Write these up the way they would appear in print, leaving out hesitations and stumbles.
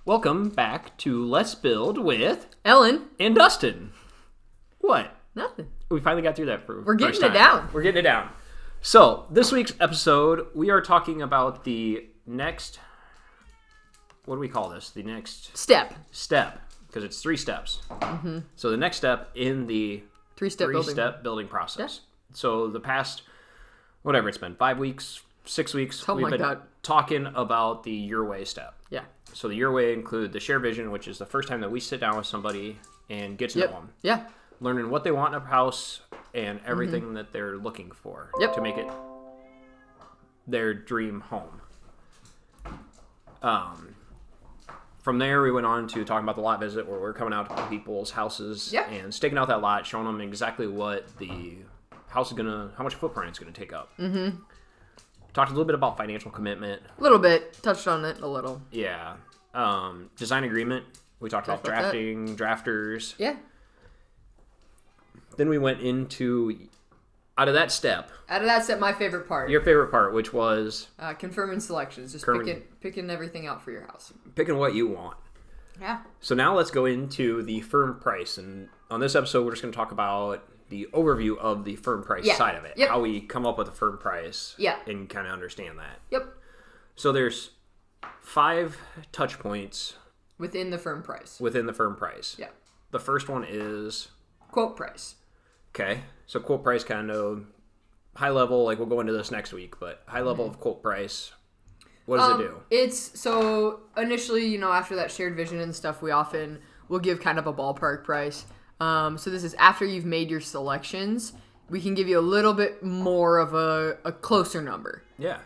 Welcome back to Let's Build with Ellen and Dustin. What? Nothing. We finally got through that. We're getting it down. We're getting it down. So, this week's episode, we are talking about the next... What do we call this? The next... Step. Because it's 3 steps. Mm-hmm. So, the next step in the... Three-step building process. Yeah. So, the past... Whatever it's been. 5 weeks, 6 weeks. We've been talking about the Your Way step. Yeah. So the Your Way include the share vision, which is the first time that we sit down with somebody and get to know them. Yeah. Learning what they want in a house and everything that they're looking for to make it their dream home. From there, we went on to talking about the lot visit, where we're coming out to people's houses and staking out that lot, showing them exactly what the house is how much footprint it's gonna take up. Mm-hmm. Talked a little bit about financial commitment. A little bit. Touched on it a little. Yeah. Design agreement. We talked about drafting, drafters. Yeah. Then we went into, out of that step, my favorite part. Your favorite part, which was? Confirming selections. Just picking everything out for your house. Picking what you want. Yeah. So now let's go into the firm price. And on this episode, we're just going to talk about the overview of the firm price side of it. Yep. How we come up with a firm price. Yeah. And kind of understand that. Yep. So there's 5 touch points. Within the firm price. Yeah. The first one is? Quote price. Okay. So quote price, kind of high level, like we'll go into this next week, but high level of quote price. What does it do? It's, so initially, after that shared vision and stuff, we'll give kind of a ballpark price. So this is after you've made your selections. We can give you a little bit more of a closer number. Yeah.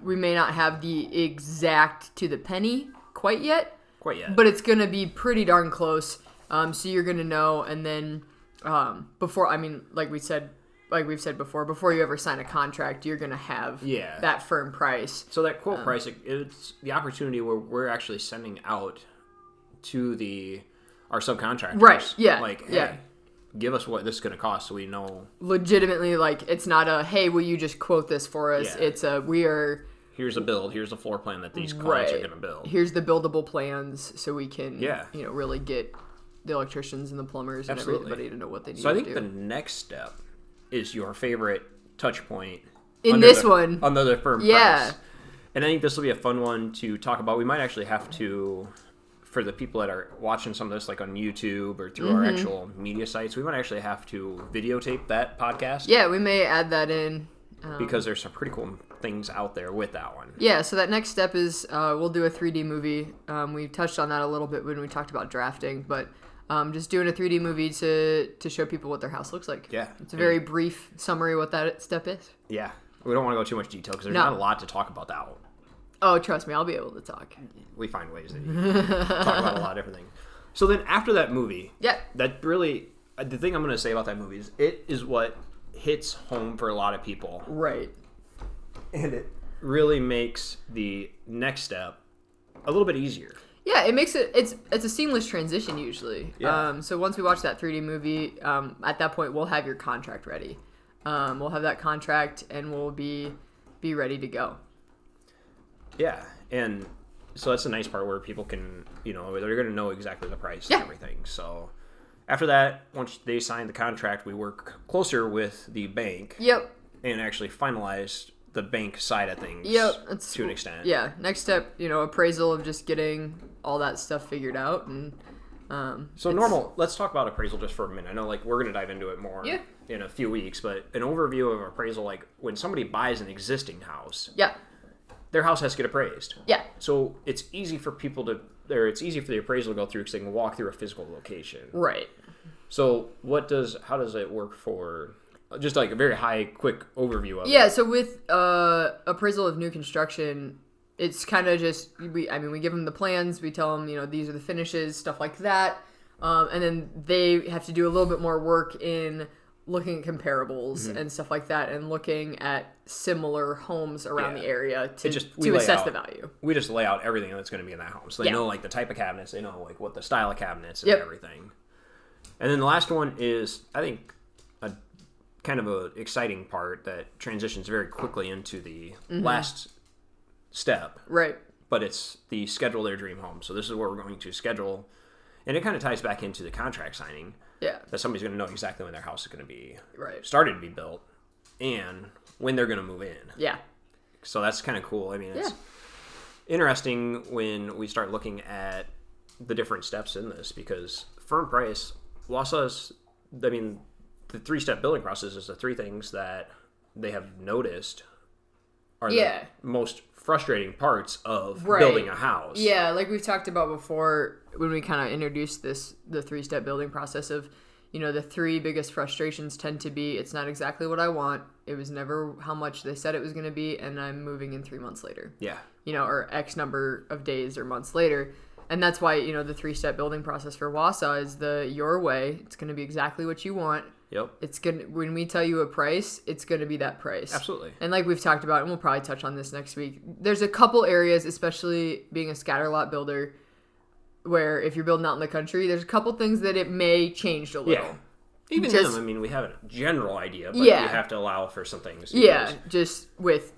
We may not have the exact to the penny quite yet. But it's going to be pretty darn close. So you're going to know, and then like we've said before, before you ever sign a contract, you're going to have that firm price. So that quote price, it's the opportunity where we're actually sending out to our subcontractors. Right, yeah. Like, hey, give us what this is going to cost so we know. Legitimately, like, it's not a, hey, will you just quote this for us? Yeah. It's here's a build, here's a floor plan that these clients are going to build. Here's the buildable plans so we can, really get the electricians and the plumbers and everybody to know what they need to do. So I think the next step is your favorite touch point. Under the firm price. And I think this will be a fun one to talk about. We might actually have to, for the people that are watching some of this, like on YouTube or through our actual media sites, we might actually have to videotape that podcast. Yeah, we may add that in. Because there's some pretty cool things out there with that one. Yeah, so that next step is we'll do a 3D movie. We touched on that a little bit when we talked about drafting, but just doing a 3D movie to show people what their house looks like. Yeah. It's a very brief summary of what that step is. Yeah. We don't want to go too much detail because there's not a lot to talk about that one. Oh, trust me, I'll be able to talk. We find ways that you can talk about a lot of different things. So then after that movie, that really, the thing I'm going to say about that movie is it is what hits home for a lot of people. Right. And it really makes the next step a little bit easier. Yeah, it makes it's a seamless transition usually. Yeah. So once we watch that 3D movie, at that point we'll have your contract ready. We'll have that contract and we'll be ready to go. Yeah, and so that's the nice part where people can, they're going to know exactly the price and everything. So after that, once they sign the contract, we work closer with the bank. Yep. And actually finalize the bank side of things. Yep. To an extent. Yeah. Next step, appraisal of just getting all that stuff figured out. And let's talk about appraisal just for a minute. I know we're going to dive into it more in a few weeks, but an overview of appraisal, like when somebody buys an existing house. Yeah. Their house has to get appraised. Yeah. So it's easy for it's easy for the appraisal to go through because they can walk through a physical location. Right. So how does it work for just like a very high, quick overview of it? Yeah, so with appraisal of new construction, it's kind of just, we give them the plans, we tell them, these are the finishes, stuff like that, and then they have to do a little bit more work in looking at comparables and stuff like that, and looking at similar homes around the area to assess the value. We just lay out everything that's going to be in that home. So they know the type of cabinets, they know what the style of cabinets and everything. And then the last one is, I think, a kind of a exciting part that transitions very quickly into the last step. Right. but it's the schedule their dream home. So this is where we're going to schedule, and it kind of ties back into the contract signing. Yeah. That somebody's going to know exactly when their house is going to be started to be built and when they're going to move in. Yeah. So that's kind of cool. I mean, it's interesting when we start looking at the different steps in this, because firm price, Wausau's, I mean, the 3-step building process is the 3 things that they have noticed are the most frustrating parts of building a house. Yeah, like we've talked about before when we kind of introduced the 3-step building process of, the 3 biggest frustrations tend to be, it's not exactly what I want, it was never how much they said it was going to be, and I'm moving in 3 months later. Yeah. Or X number of days or months later. And that's why, the 3-step building process for Wausau is your way. It's going to be exactly what you want. Yep. It's gonna, when we tell you a price, it's going to be that price. Absolutely. And like we've talked about, and we'll probably touch on this next week, there's a couple areas, especially being a scatter lot builder, where if you're building out in the country, there's a couple things that it may change a little. Yeah. Even them, I mean, we have a general idea, but you have to allow for some things. Yeah, just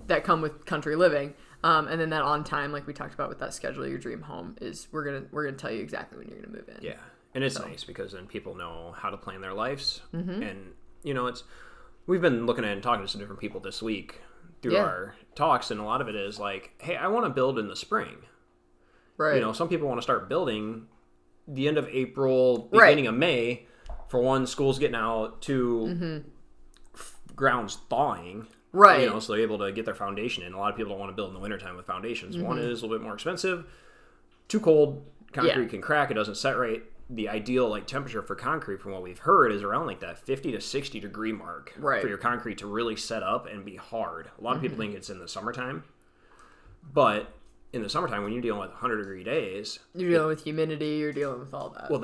that come with country living. And then that on time, like we talked about with that schedule your dream home, is we're gonna tell you exactly when you're gonna move in. Yeah. And it's nice because then people know how to plan their lives. Mm-hmm. And, we've been looking at and talking to some different people this week through our talks, and a lot of it is like, hey, I want to build in the spring. Right. Some people want to start building the end of April, beginning of May, for one, school's getting out, 2, ground's thawing. Right. So they're able to get their foundation in. A lot of people don't want to build in the wintertime with foundations. Mm-hmm. One is a little bit more expensive. Too cold, concrete can crack, it doesn't set right. The ideal temperature for concrete, from what we've heard, is around that 50 to 60 degree mark for your concrete to really set up and be hard. A lot of people think it's in the summertime, but in the summertime, when you're dealing with 100-degree days, you're dealing with humidity, you're dealing with all that. Well,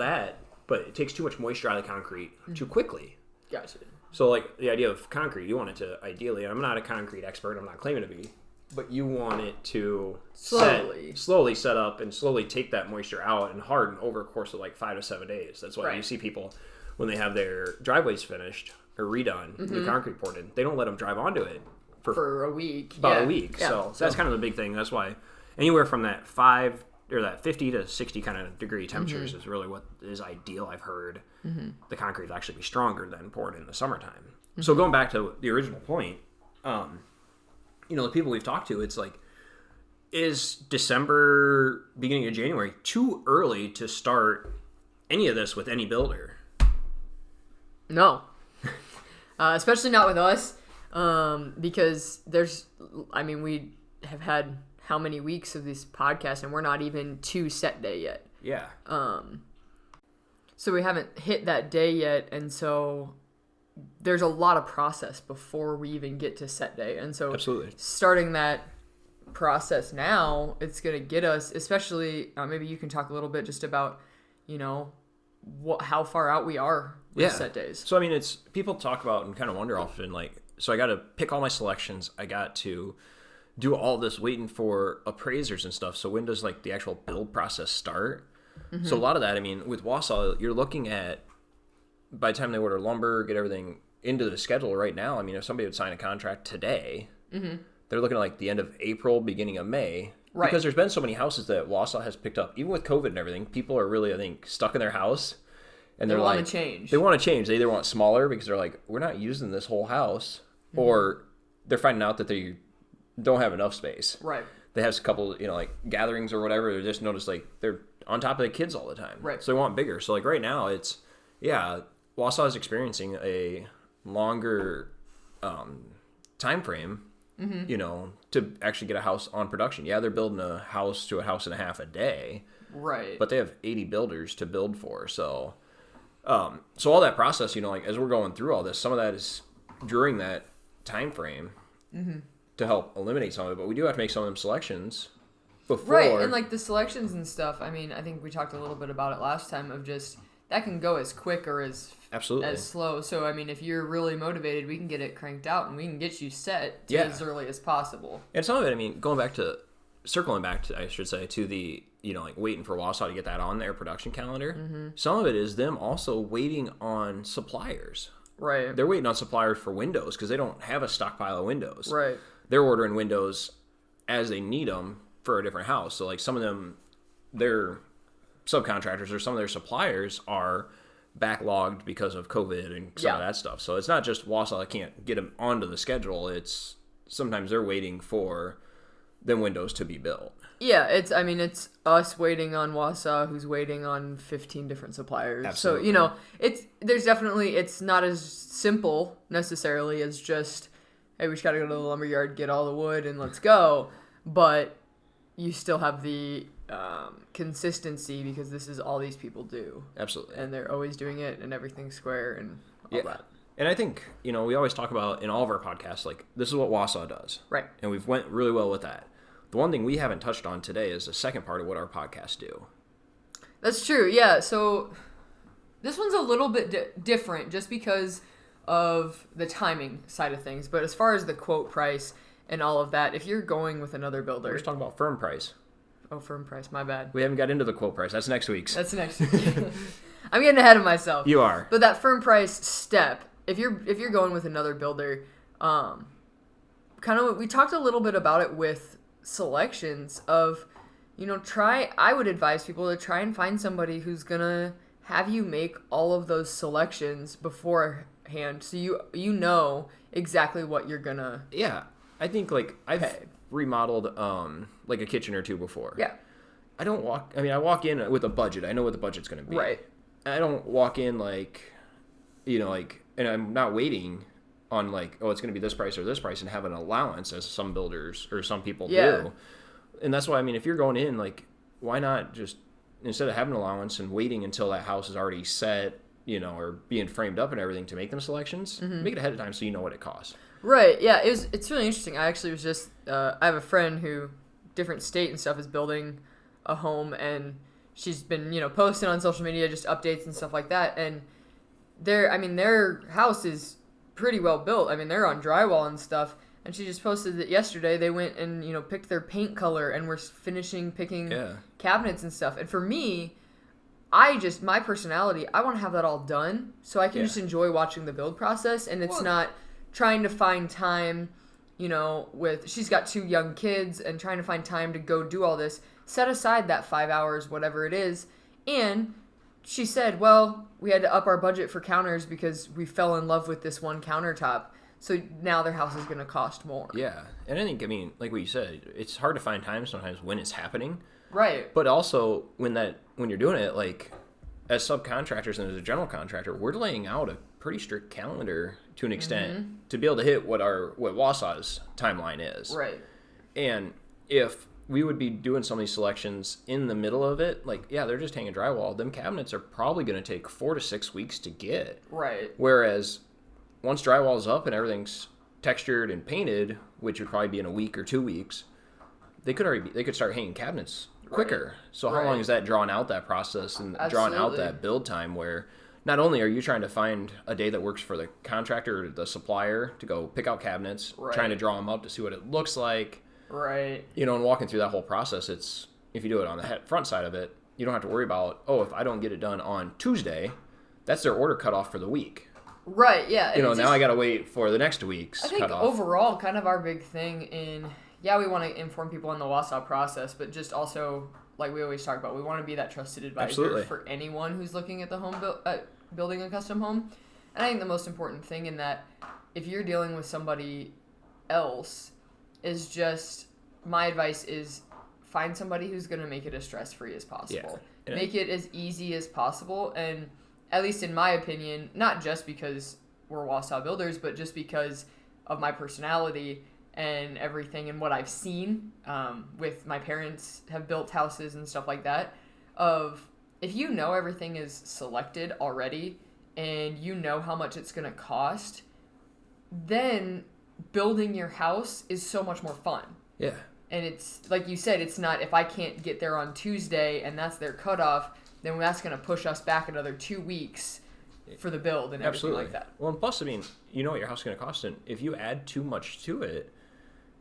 but it takes too much moisture out of the concrete too quickly. Gotcha. So the idea of concrete, you want it to ideally, I'm not a concrete expert, I'm not claiming to be, but you want it to slowly set up and slowly take that moisture out and harden over a course of 5 to 7 days. That's why you see people, when they have their driveways finished or redone, new concrete poured in, they don't let them drive onto it for a week. About a week. Yeah. So that's kind of the big thing. That's why anywhere from that 50 to 60 kind of degree temperatures is really what is ideal. I've heard the concrete will actually be stronger than poured in the summertime. Mm-hmm. So going back to the original point, the people we've talked to, it's is December, beginning of January, too early to start any of this with any builder? No. Especially not with us, because we have had how many weeks of these podcasts, and we're not even to set day yet. Yeah. So we haven't hit that day yet, and so there's a lot of process before we even get to set day. And so absolutely, starting that process now, it's going to get us, especially, maybe you can talk a little bit just about, how far out we are with set days. So, it's, people talk about and kind of wonder often, so I got to pick all my selections. I got to do all this waiting for appraisers and stuff. So when does the actual build process start? Mm-hmm. So a lot of that, with Wausau, you're looking at, by the time they order lumber, get everything into the schedule right now, if somebody would sign a contract today, they're looking at the end of April, beginning of May. Right. Because there's been so many houses that Wausau has picked up. Even with COVID and everything, people are really, I think, stuck in their house. And they want to change. They want to change. They either want smaller because they're we're not using this whole house, or they're finding out that they don't have enough space. Right. They have a couple, gatherings or whatever. They just notice they're on top of the kids all the time. Right. So they want bigger. So right now it's, Wausau is experiencing a longer time frame, to actually get a house on production. Yeah, they're building a house to a house and a half a day. Right. But they have 80 builders to build for. So all that process, as we're going through all this, some of that is during that time frame to help eliminate some of it. But we do have to make some of them selections before. Right, and the selections and stuff, I think we talked a little bit about it last time of just, that can go as quick or as slow. So, if you're really motivated, we can get it cranked out and we can get you set to as early as possible. And some of it, circling back to, I should say, to the, waiting for Wausau to get that on their production calendar. Mm-hmm. Some of it is them also waiting on suppliers. Right. They're waiting on suppliers for windows because they don't have a stockpile of windows. Right. They're ordering windows as they need them for a different house. So like some of them, their subcontractors or some of their suppliers are backlogged because of COVID and some of that stuff. So it's not just Wausau that can't get them onto the schedule. It's sometimes they're waiting for them windows to be built. Yeah, it's us waiting on Wausau, who's waiting on 15 different suppliers. Absolutely. So, it's not as simple necessarily as just, hey, we just got to go to the lumberyard, get all the wood, and let's go. But you still have the consistency because this is all these people do. Absolutely. And they're always doing it, and everything's square and all that. And I think, we always talk about in all of our podcasts, like, this is what Wausau does. Right. And we've went really well with that. The one thing we haven't touched on today is the second part of what our podcasts do. That's true, yeah. So this one's a little bit different just because of the timing side of things. But as far as the quote price and all of that, if you're going with another builder... We're just talking about firm price. Oh, firm price, my bad. We haven't got into the quote price. That's next week's. That's next week. I'm getting ahead of myself. You are. But that firm price step, if you're going with another builder, we talked a little bit about it with selections of, I would advise people to try and find somebody who's gonna have you make all of those selections beforehand, so you know exactly what you're gonna. Yeah, I think I've remodeled like a kitchen or two before. Yeah. I walk in with a budget. I know what the budget's gonna be. Right. I don't walk in and I'm not waiting on it's going to be this price or this price and have an allowance as some builders or some people do. And that's why, if you're going in, why not just, instead of having an allowance and waiting until that house is already set, or being framed up and everything to make them selections, make it ahead of time so you know what it costs. Right, yeah, it's really interesting. I actually was just, I have a friend who, different state and stuff, is building a home, and she's been, posting on social media, just updates and stuff like that, and their house is pretty well built. They're on drywall and stuff, and she just posted that yesterday they went and picked their paint color and were finishing picking cabinets and stuff. And for me, my personality, I want to have that all done so I can just enjoy watching the build process, and it's not trying to find time, she's got 2 young kids and trying to find time to go do all this. Set aside that 5 hours, whatever it is, and she said, well, we had to up our budget for counters because we fell in love with this one countertop. So now their house is going to cost more. Yeah. And I think, like what you said, it's hard to find time sometimes when it's happening. Right. But also when you're doing it, as subcontractors and as a general contractor, we're laying out a pretty strict calendar to an extent to be able to hit what Wausau's timeline is. Right. And if we would be doing some of these selections in the middle of it, they're just hanging drywall. Them cabinets are probably going to take 4 to 6 weeks to get. Right. Whereas once drywall's up and everything's textured and painted, which would probably be in a week or 2 weeks, they could start hanging cabinets quicker. Right. So how long is that drawing out that process and drawing out that build time where not only are you trying to find a day that works for the contractor or the supplier to go pick out cabinets, trying to draw them up to see what it looks like. Right. And walking through that whole process, if you do it on the front side of it, you don't have to worry about, if I don't get it done on Tuesday, that's their order cutoff for the week. Right, yeah. Now I got to wait for the next week's cutoff. I think overall, kind of our big thing we want to inform people in the Wausau process, but just also, like we always talk about, we want to be that trusted advisor for anyone who's looking at the home building a custom home. And I think the most important thing in that, if you're dealing with somebody else, is just, my advice is find somebody who's going to make it as stress-free as possible. Yeah. Make it as easy as possible, and at least in my opinion, not just because we're Wausau builders, but just because of my personality and everything and what I've seen with my parents have built houses and stuff like that, of if you know everything is selected already and you know how much it's going to cost, then building your house is so much more fun. Yeah. And it's, like you said, it's not, if I can't get there on Tuesday and that's their cutoff, then that's going to push us back another 2 weeks for the build and everything like that. Well, and plus, you know what your house is going to cost, and if you add too much to it,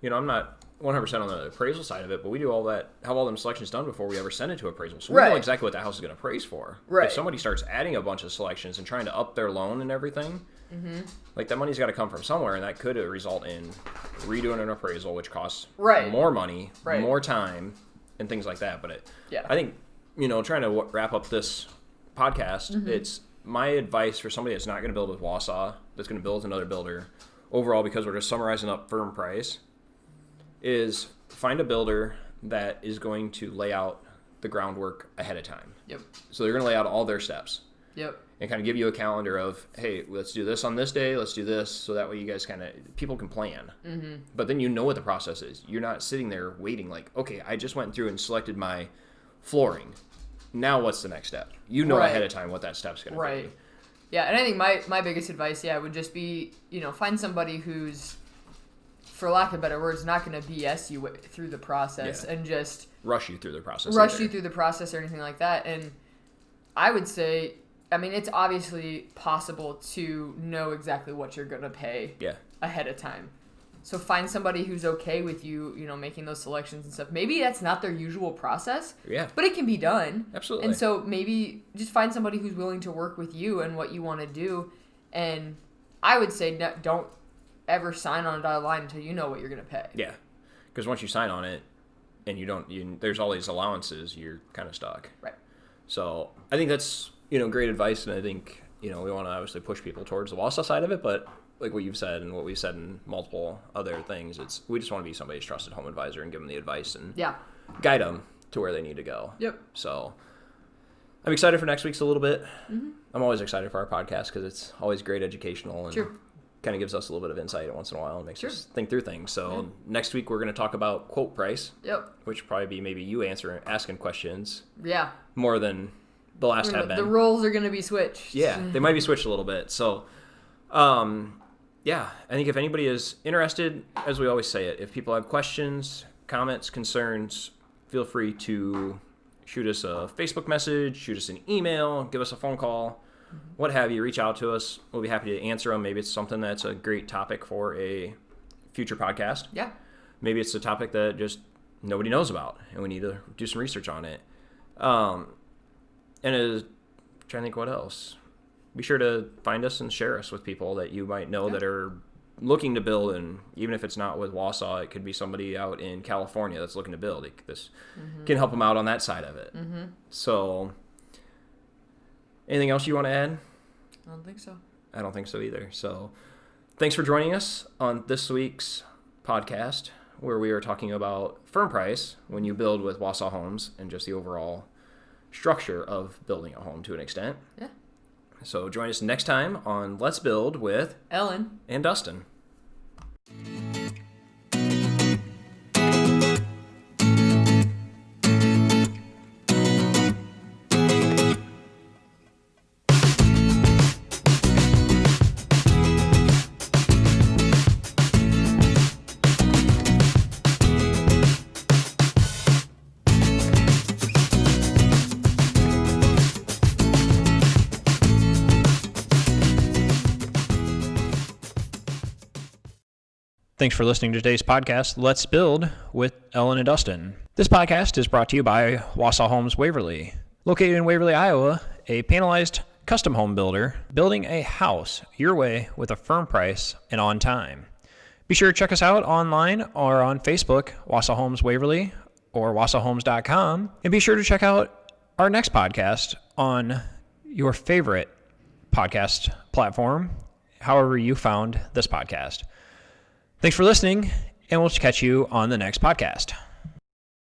I'm not 100% on the appraisal side of it, but we do all that, have all them selections done before we ever send it to appraisal. So we know exactly what that house is going to appraise for. Right. If somebody starts adding a bunch of selections and trying to up their loan and everything, Like, that money's got to come from somewhere, and that could result in redoing an appraisal, which costs Right. more money, Right. more time, and things like that. But Yeah. I think, trying to wrap up this podcast, it's my advice for somebody that's not going to build with Wausau, that's going to build with another builder, overall, because we're just summarizing up firm price, is find a builder that is going to lay out the groundwork ahead of time. Yep. So they're going to lay out all their steps. Yep. And kind of give you a calendar of, hey, let's do this on this day, let's do this, so that way you guys people can plan. But then you know what the process is. You're not sitting there waiting like, okay, I just went through and selected my flooring. Now what's the next step? You know ahead of time what that step's going to be. Yeah, and I think my biggest advice, would just be, find somebody who's, for lack of better words, not going to BS you through the process and just rush you through the process. You through the process or anything like that. And I would say, it's obviously possible to know exactly what you're going to pay ahead of time. So find somebody who's okay with you, making those selections and stuff. Maybe that's not their usual process. Yeah. But it can be done. Absolutely. And so maybe just find somebody who's willing to work with you and what you want to do. And I would say don't ever sign on a dotted line until you know what you're going to pay. Yeah. Because once you sign on it and there's all these allowances, you're kind of stuck. Right. So I think that's, great advice. And I think, we want to obviously push people towards the Wausau side of it, but like what you've said and what we've said in multiple other things, we just want to be somebody's trusted home advisor and give them the advice and guide them to where they need to go. Yep. So I'm excited for next week's a little bit. I'm always excited for our podcast because it's always great educational and kind of gives us a little bit of insight once in a while and makes us think through things. So next week we're going to talk about quote price. Yep. Which will probably be maybe you asking questions. Yeah. More than the last have been. The roles are going to be switched. Yeah, they might be switched a little bit. So, I think if anybody is interested, as we always say it, if people have questions, comments, concerns, feel free to shoot us a Facebook message, shoot us an email, give us a phone call, what have you. Reach out to us. We'll be happy to answer them. Maybe it's something that's a great topic for a future podcast. Yeah. Maybe it's a topic that just nobody knows about, and we need to do some research on it. I'm trying to think what else. Be sure to find us and share us with people that you might know that are looking to build, and even if it's not with Wausau, it could be somebody out in California that's looking to build. This can help them out on that side of it. So, anything else you want to add? I don't think so. I don't think so either. So, thanks for joining us on this week's podcast, where we are talking about firm price when you build with Wausau Homes and just the overall structure of building a home to an extent. Yeah. So join us next time on Let's Build with Ellen and Dustin. Thanks for listening to today's podcast, Let's Build with Ellen and Dustin. This podcast is brought to you by Wausau Homes Waverly. Located in Waverly, Iowa, a panelized custom home builder, building a house your way with a firm price and on time. Be sure to check us out online or on Facebook, Wausau Homes Waverly or wausauhomes.com. And be sure to check out our next podcast on your favorite podcast platform, however you found this podcast. Thanks for listening, and we'll catch you on the next podcast.